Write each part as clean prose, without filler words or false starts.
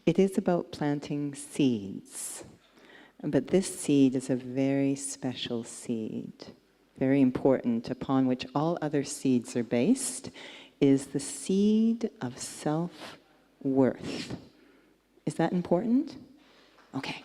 It is about planting seeds, but this seed is a very special seed, very important, upon which all other seeds are based, is the seed of self-worth. Is that important? Okay.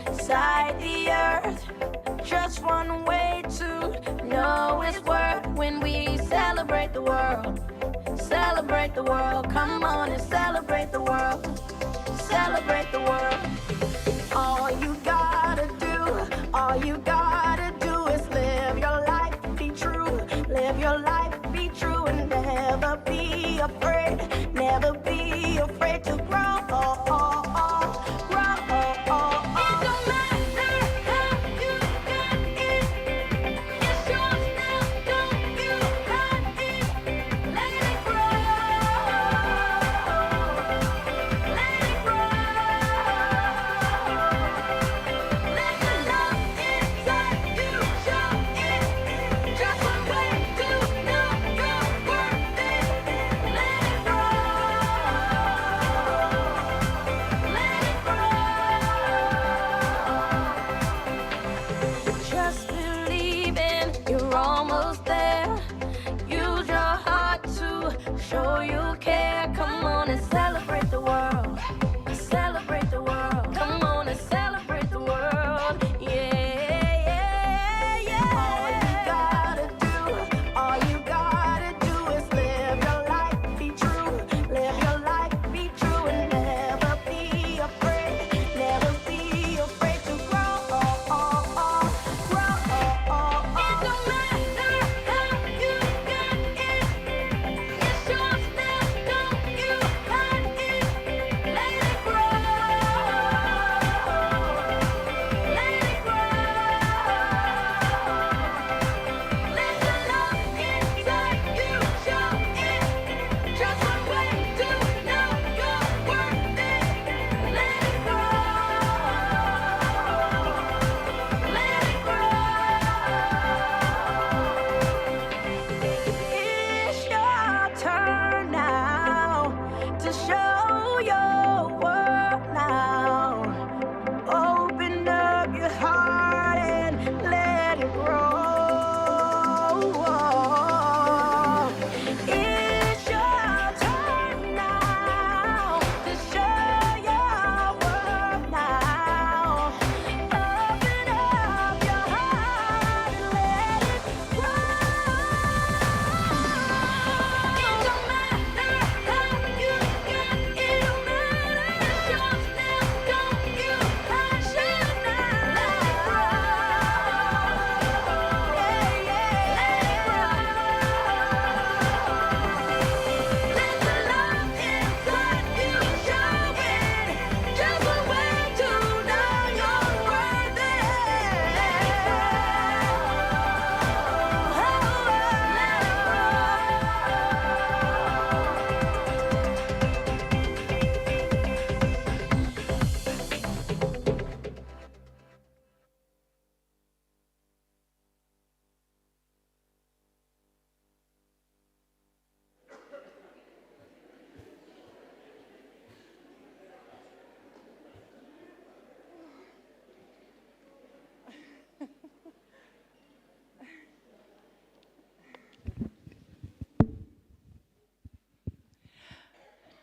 Inside the earth, just one way to know its worth. When we celebrate the world, come on and celebrate the world, celebrate the world. All you gotta do is live your life, be true, live your life, be true, and never be afraid to grow. Show you care, come on and celebrate the world. Celebrate the world. Come on and celebrate the world. Yeah, yeah, yeah. All you gotta do is live your life, be true. Live your life, be true, and never be afraid to grow. It don't matter how you get it. It's yours now, don't you hide it. Let it grow. Let it grow. Let the love inside you show it. Just one way to know you're worth it. Let it grow. Let it grow. It's your turn now to show your worth now. Open up your heart and let it grow. It's your turn now to show your worth now. Open up your heart and let it grow. It don't matter how you get it, don't matter. It's yours now, don't you hide it now. Let it grow. Yeah, yeah. Let it grow. Let the love inside you show it. Just one way to know you're worth it.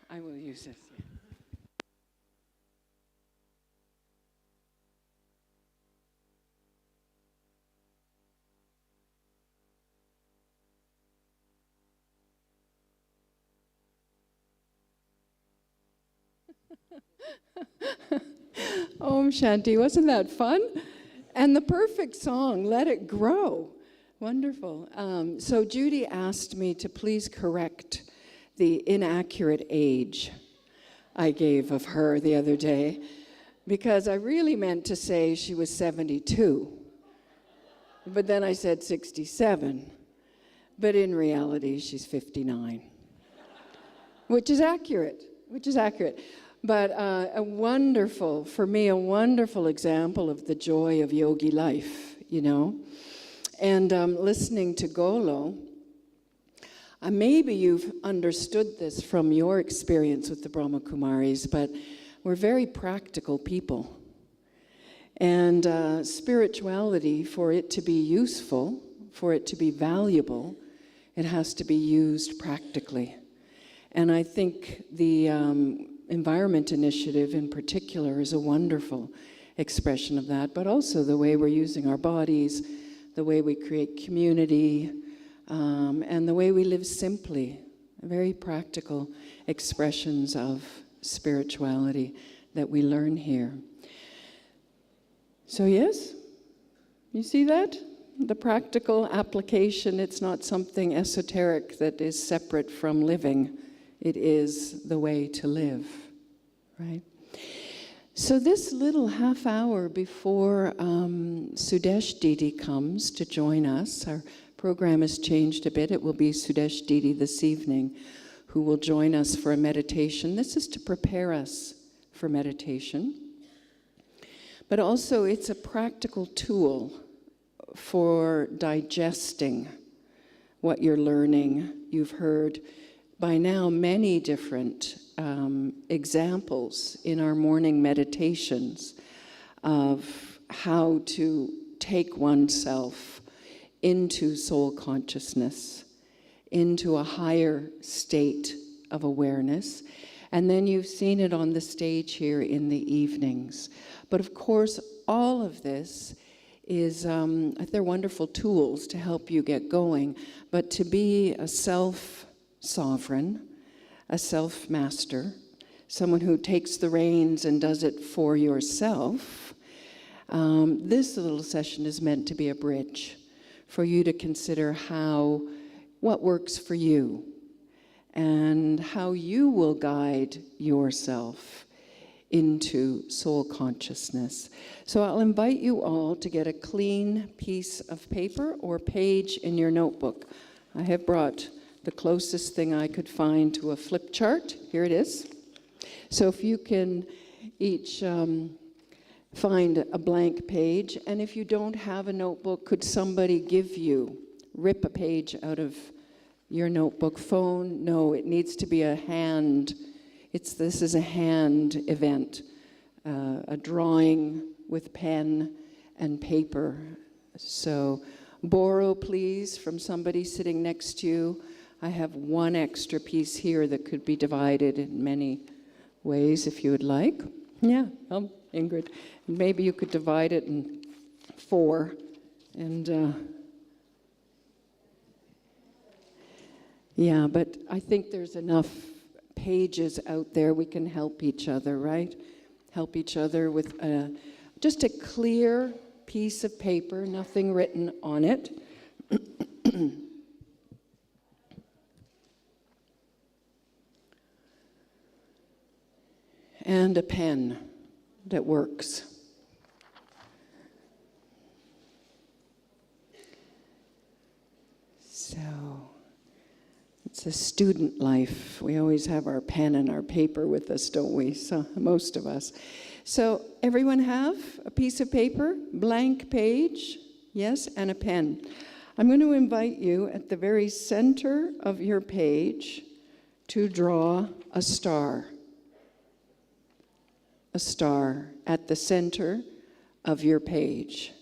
I will use this. Om Shanti, wasn't that fun? And the perfect song, Let It Grow. Wonderful. So Judy asked me to please correct the inaccurate age I gave of her the other day. because I really meant to say she was 72. But then I said 67. But in reality, she's 59. Which is accurate. But for me, a wonderful example of the joy of yogi life, you know. And listening to Golo, maybe you've understood this from your experience with the Brahma Kumaris, but we're very practical people. And spirituality, for it to be useful, for it to be valuable, it has to be used practically. And I think the Environment Initiative in particular is a wonderful expression of that, but also the way we're using our bodies, the way we create community, and the way we live simply, very practical expressions of spirituality that we learn here. So yes, you see that? The practical application, it's not something esoteric that is separate from living. It is the way to live, right? So this little half hour before Sudesh Didi comes to join us, our program has changed a bit. It will be Sudesh Didi this evening who will join us for a meditation. This is to prepare us for meditation. But also it's a practical tool for digesting what you're learning. You've heard by now many different examples in our morning meditations of how to take oneself into soul consciousness, into a higher state of awareness. And then you've seen it on the stage here in the evenings. But of course, all of this is, they're wonderful tools to help you get going, but to be a self-sovereign, a self-master, someone who takes the reins and does it for yourself, this little session is meant to be a bridge for you to consider what works for you and how you will guide yourself into soul consciousness. So I'll invite you all to get a clean piece of paper or page in your notebook. I have brought the closest thing I could find to a flip chart. Here it is. So if you can each find a blank page, and if you don't have a notebook, could somebody rip a page out of your notebook? Phone? No, it needs to be a hand. This is a hand event, a drawing with pen and paper. So borrow, please, from somebody sitting next to you. I have one extra piece here that could be divided in many ways if you would like. Yeah, Ingrid, maybe you could divide it in 4 and yeah, but I think there's enough pages out there. We can help each other, right? Help each other with just a clear piece of paper, nothing written on it. And a pen that works. So it's a student life. We always have our pen and our paper with us, don't we? So most of us. So everyone have a piece of paper, blank page, yes, and a pen. I'm going to invite you at the very center of your page to draw a star. A star at the center of your page.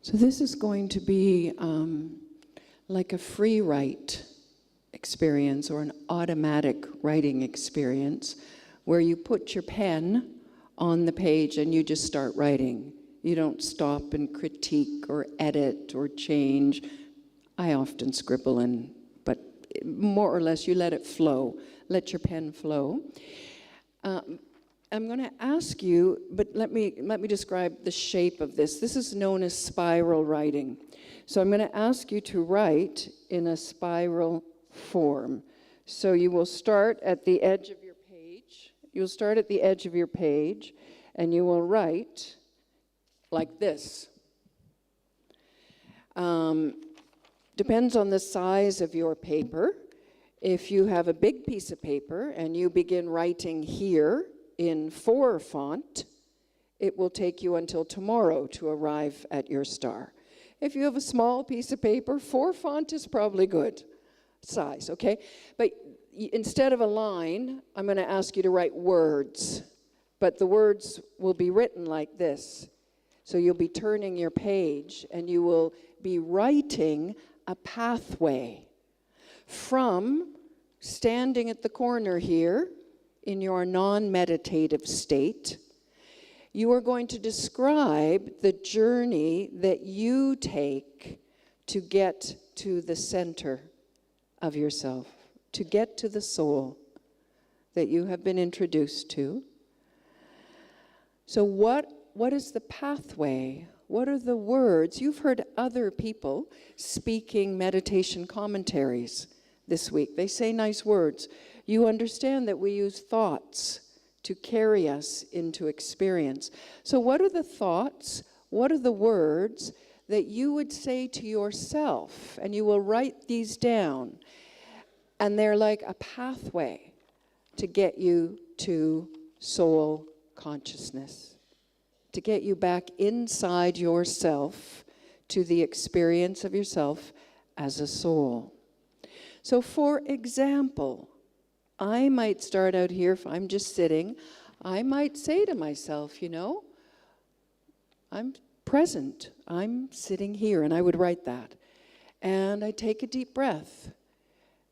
So this is going to be like a free write experience or an automatic writing experience where you put your pen on the page and you just start writing. You don't stop and critique or edit or change. I often scribble but more or less you let it flow. Let your pen flow. I'm going to ask you, but let me describe the shape of this. This is known as spiral writing. So I'm going to ask you to write in a spiral form. So you will start at the edge of your page. You'll start at the edge of your page, and you will write like this. Depends on the size of your paper. If you have a big piece of paper and you begin writing here in 4 font, it will take you until tomorrow to arrive at your star. If you have a small piece of paper, 4 font is probably good size, okay? But instead of a line, I'm going to ask you to write words. But the words will be written like this. So you'll be turning your page and you will be writing a pathway from standing at the corner here in your non-meditative state. You are going to describe the journey that you take to get to the center of yourself, to get to the soul that you have been introduced to. So what is the pathway? What are the words? You've heard other people speaking meditation commentaries this week. They say nice words. You understand that we use thoughts to carry us into experience. So what are the thoughts? What are the words that you would say to yourself? And you will write these down. And they're like a pathway to get you to soul consciousness, to get you back inside yourself to the experience of yourself as a soul. So for example, I might start out here, if I'm just sitting, I might say to myself, you know, I'm present, I'm sitting here, and I would write that. And I take a deep breath,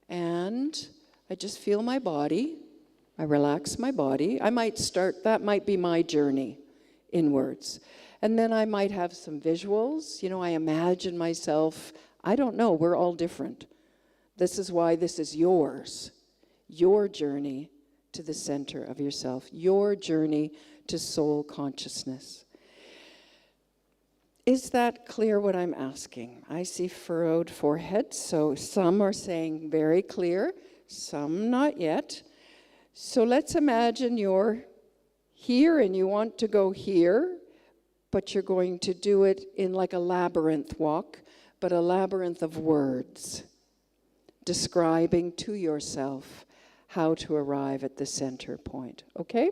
and I just feel my body, I relax my body. I might start, that might be my journey inwards. And then I might have some visuals, you know, I imagine myself, I don't know, we're all different. This is why this is yours. Your journey to the center of yourself, your journey to soul consciousness. Is that clear what I'm asking? I see furrowed foreheads, so some are saying very clear, some not yet. So let's imagine you're here and you want to go here, but you're going to do it in like a labyrinth walk, but a labyrinth of words, describing to yourself how to arrive at the center point, okay?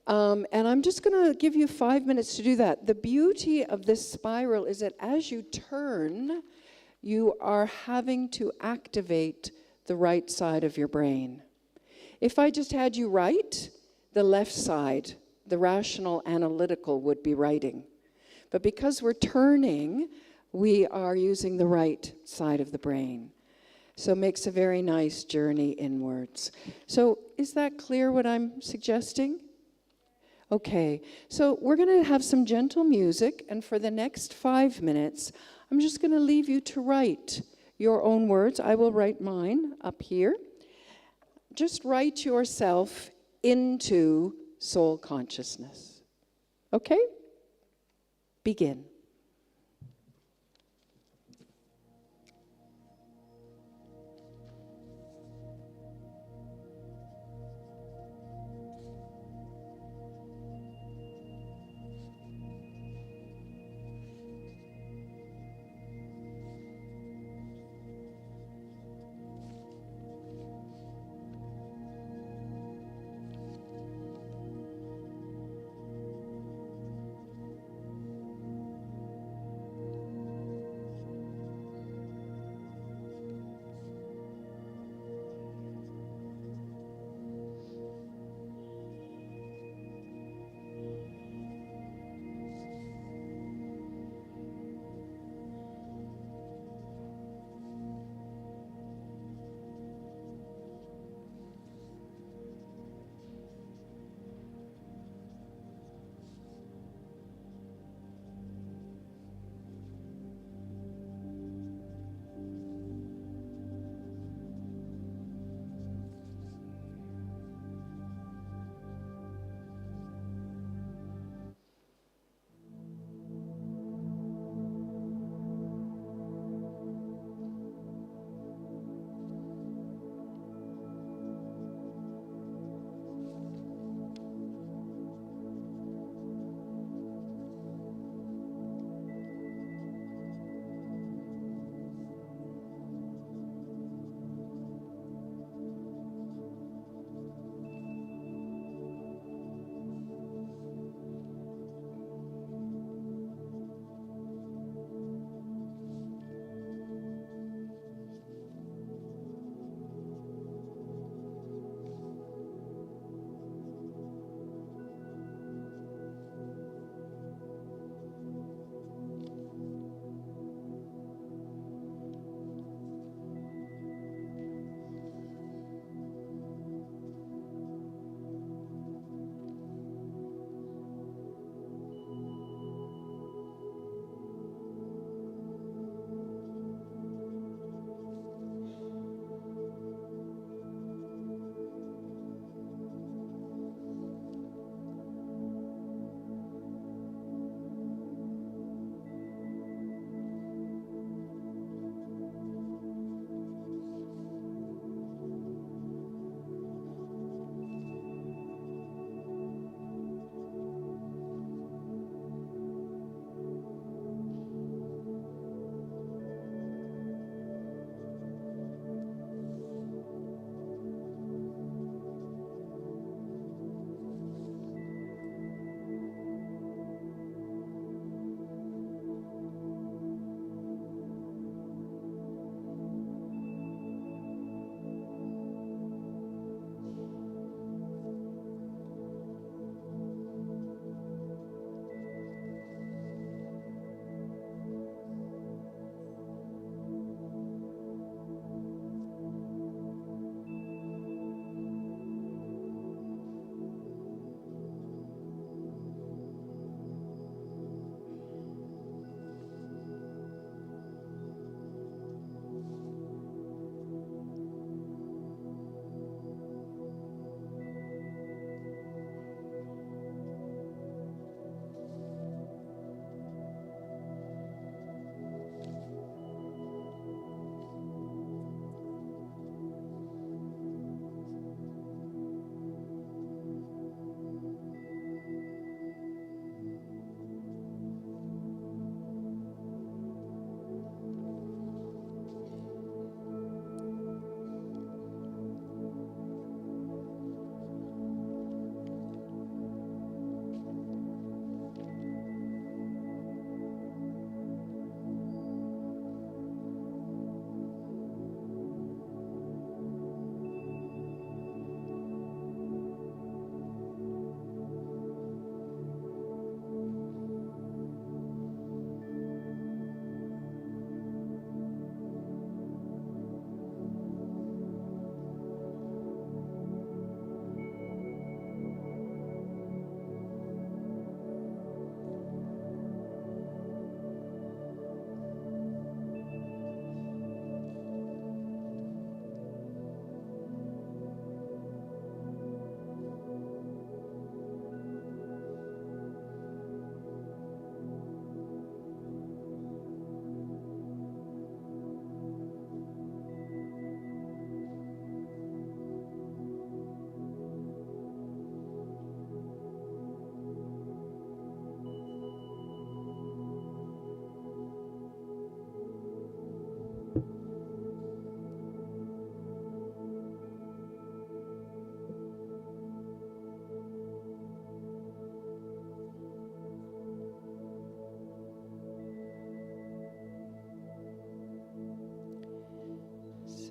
And I'm just going to give you 5 minutes to do that. The beauty of this spiral is that as you turn, you are having to activate the right side of your brain. If I just had you write, the left side, the rational analytical, would be writing. But because we're turning, we are using the right side of the brain. So it makes a very nice journey inwards. So is that clear what I'm suggesting? Okay, so we're going to have some gentle music, and for the next 5 minutes, I'm just going to leave you to write your own words. I will write mine up here. Just write yourself into soul consciousness. Okay? Begin.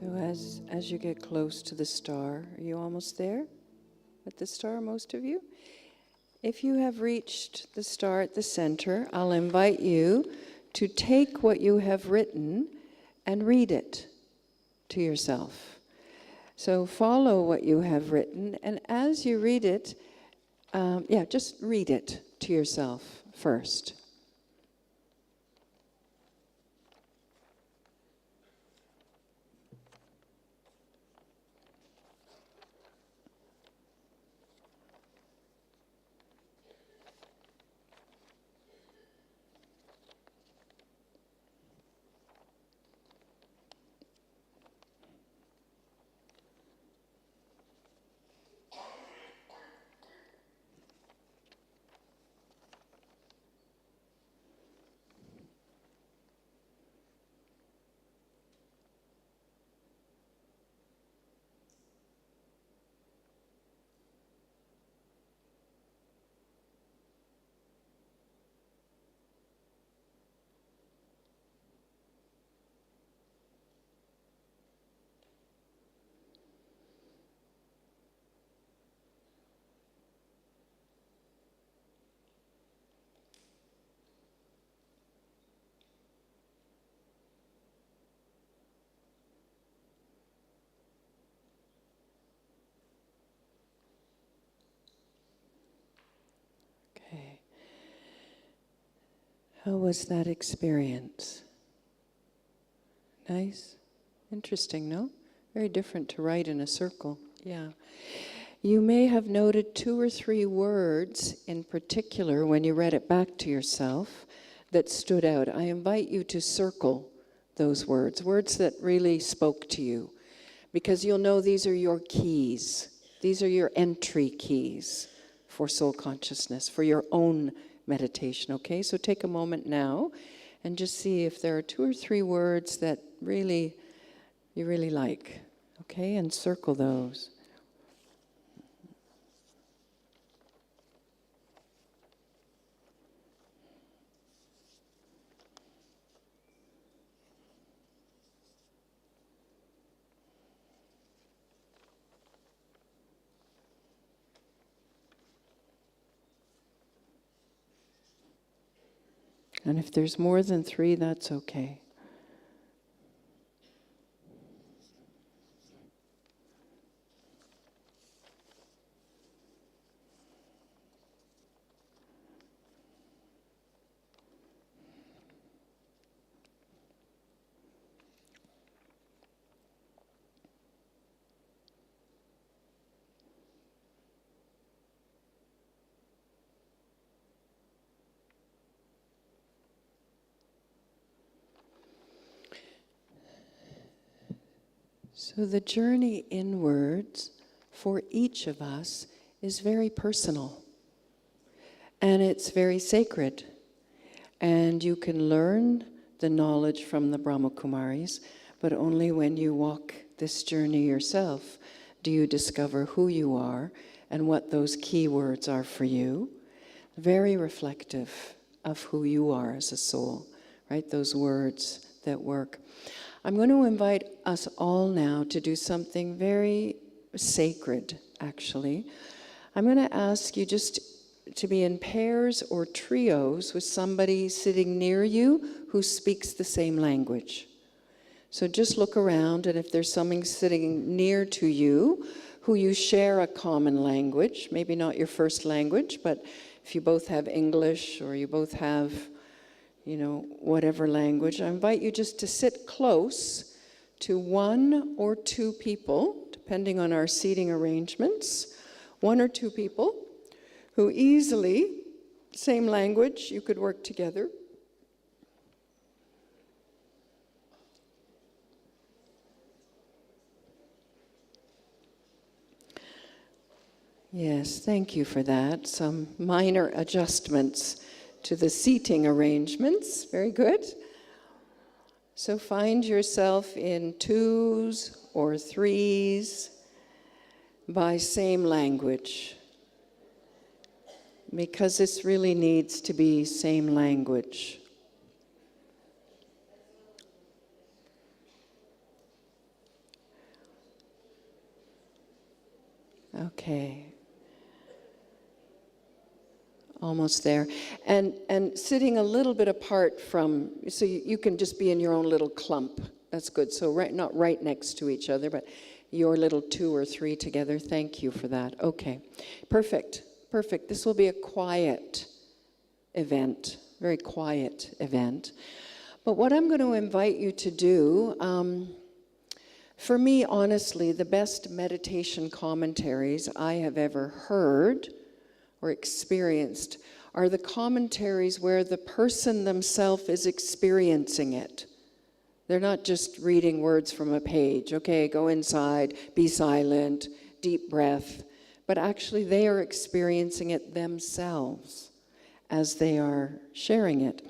So as you get close to the star, are you almost there at the star, most of you? If you have reached the star at the center, I'll invite you to take what you have written and read it to yourself. So follow what you have written, and as you read it, just read it to yourself first. Okay. How was that experience? Nice? Interesting, no? Very different to write in a circle. Yeah. You may have noted 2 or 3 words in particular when you read it back to yourself that stood out. I invite you to circle those words, words that really spoke to you, because you'll know these are your keys. These are your entry keys for soul consciousness, for your own meditation, okay? So take a moment now and just see if there are 2 or 3 words that you really like, okay? And circle those. And if there's more than 3, that's okay. So the journey inwards for each of us is very personal, and it's very sacred. And you can learn the knowledge from the Brahma Kumaris, but only when you walk this journey yourself do you discover who you are and what those key words are for you. Very reflective of who you are as a soul, right? Those words that work. I'm going to invite us all now to do something very sacred, actually. I'm going to ask you just to be in pairs or trios with somebody sitting near you who speaks the same language. So just look around, and if there's somebody sitting near to you who you share a common language, maybe not your first language, but if you both have English or you both have, whatever language, I invite you just to sit close to 1 or 2 people, depending on our seating arrangements, 1 or 2 people who easily, same language, you could work together. Yes, thank you for that. Some minor adjustments to the seating arrangements. Very good. So find yourself in 2s or 3s by same language, because this really needs to be same language. Okay. Almost there. And sitting a little bit apart from, so you can just be in your own little clump. That's good. So not right next to each other, but your little 2 or 3 together. Thank you for that. Okay. Perfect. Perfect. This will be a quiet event, very quiet event. But what I'm going to invite you to do, for me, honestly, the best meditation commentaries I have ever heard or experienced are the commentaries where the person themselves is experiencing it. They're not just reading words from a page. Okay, go inside, be silent, deep breath. But actually they are experiencing it themselves as they are sharing it.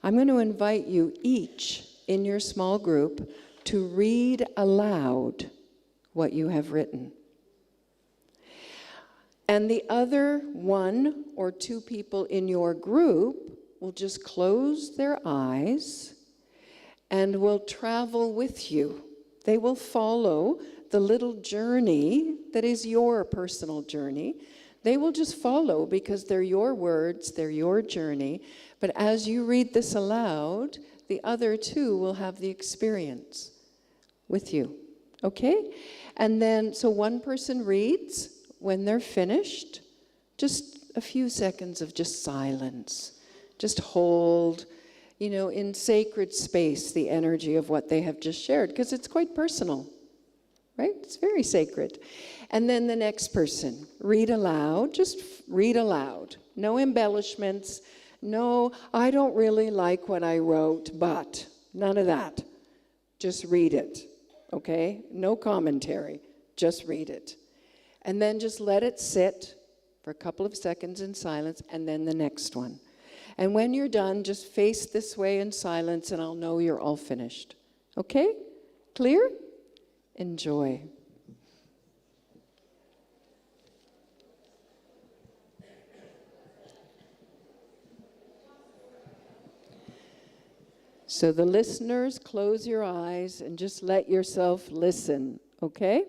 I'm going to invite you each in your small group to read aloud what you have written. And the other 1 or 2 people in your group will just close their eyes and will travel with you. They will follow the little journey that is your personal journey. They will just follow because they're your words, they're your journey. But as you read this aloud, the other 2 will have the experience with you. Okay? And then, so one person reads. When they're finished, just a few seconds of just silence. Just hold, in sacred space, the energy of what they have just shared, because it's quite personal, right? It's very sacred. And then the next person, read aloud, just read aloud. No embellishments, no, I don't really like what I wrote, but none of that. Just read it, okay? No commentary, just read it. And then just let it sit for a couple of seconds in silence, and then the next one. And when you're done, just face this way in silence, and I'll know you're all finished. Okay? Clear? Enjoy. So the listeners, close your eyes and just let yourself listen, okay?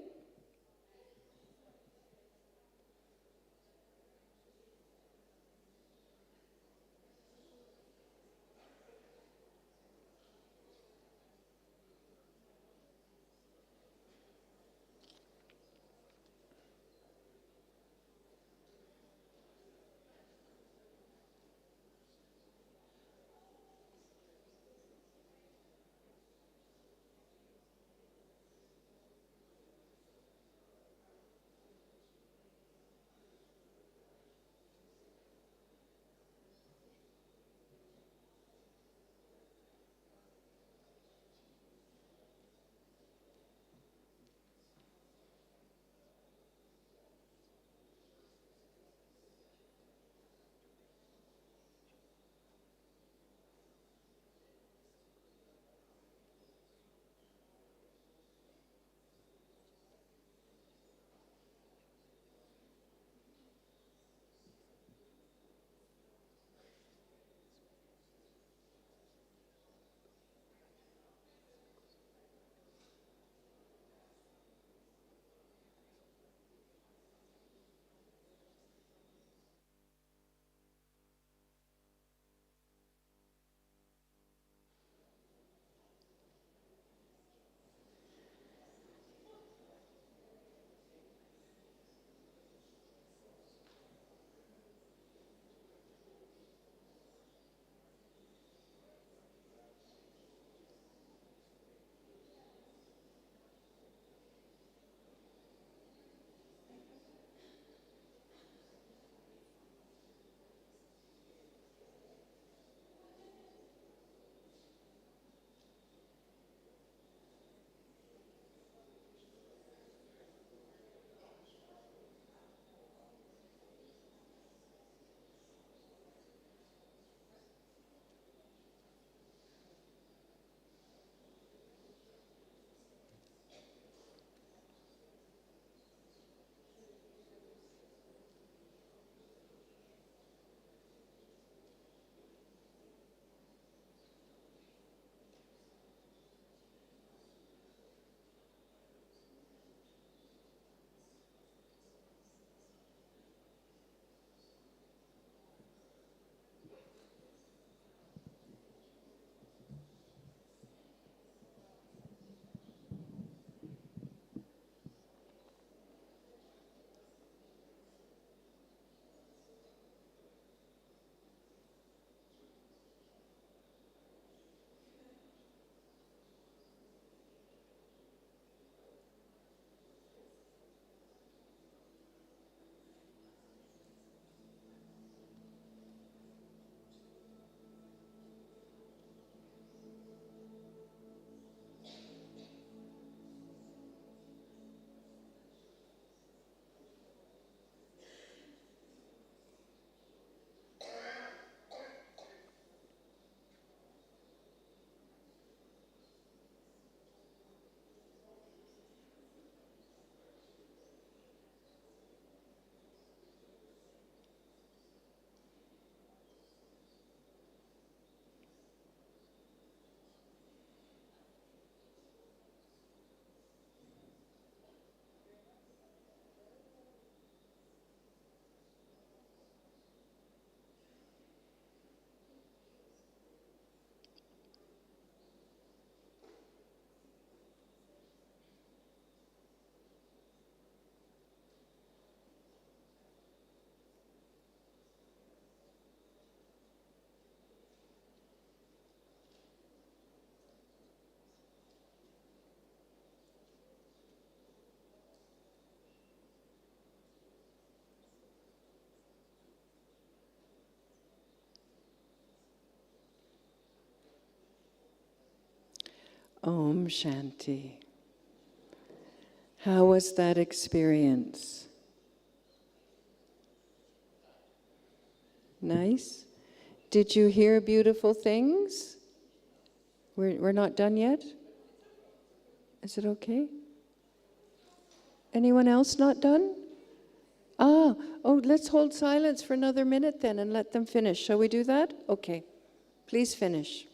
Om Shanti. How was that experience? Nice? Did you hear beautiful things? We're not done yet? Is it okay? Anyone else not done? Let's hold silence for another minute then and let them finish. Shall we do that? Okay. Please finish.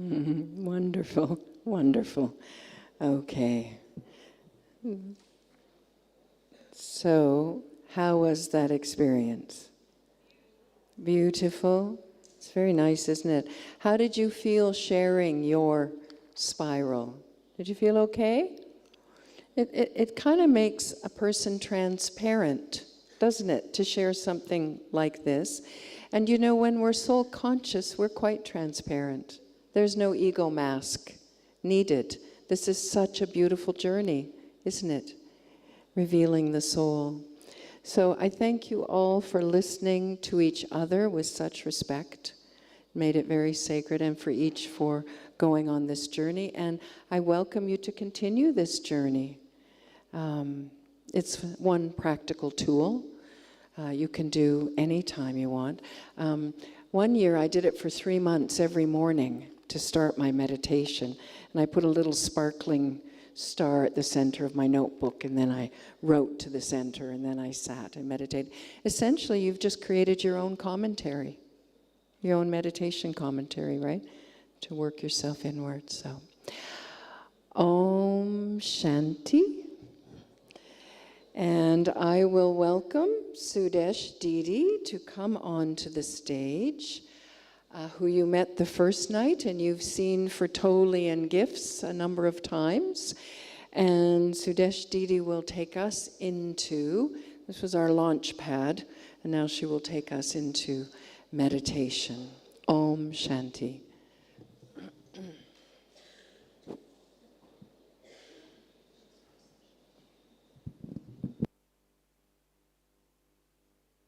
Wonderful, wonderful. Okay. So, how was that experience? Beautiful. It's very nice, isn't it? How did you feel sharing your spiral? Did you feel okay? It kind of makes a person transparent, doesn't it, to share something like this? And you know, when we're soul conscious, we're quite transparent. There's no ego mask needed. This is such a beautiful journey, isn't it? Revealing the soul. So I thank you all for listening to each other with such respect. Made it very sacred, and for each for going on this journey. And I welcome you to continue this journey. It's one practical tool you can do anytime you want. One year I did it for 3 months every morning to start my meditation. And I put a little sparkling star at the center of my notebook, and then I wrote to the center, and then I sat and meditated. Essentially, you've just created your own commentary, your own meditation commentary, right? To work yourself inward. So, Om Shanti. And I will welcome Sudesh Didi to come onto the stage, who you met the first night and you've seen for Toli and Gifts a number of times. And Sudesh Didi will take us into, this was our launch pad, and now she will take us into meditation. Om Shanti.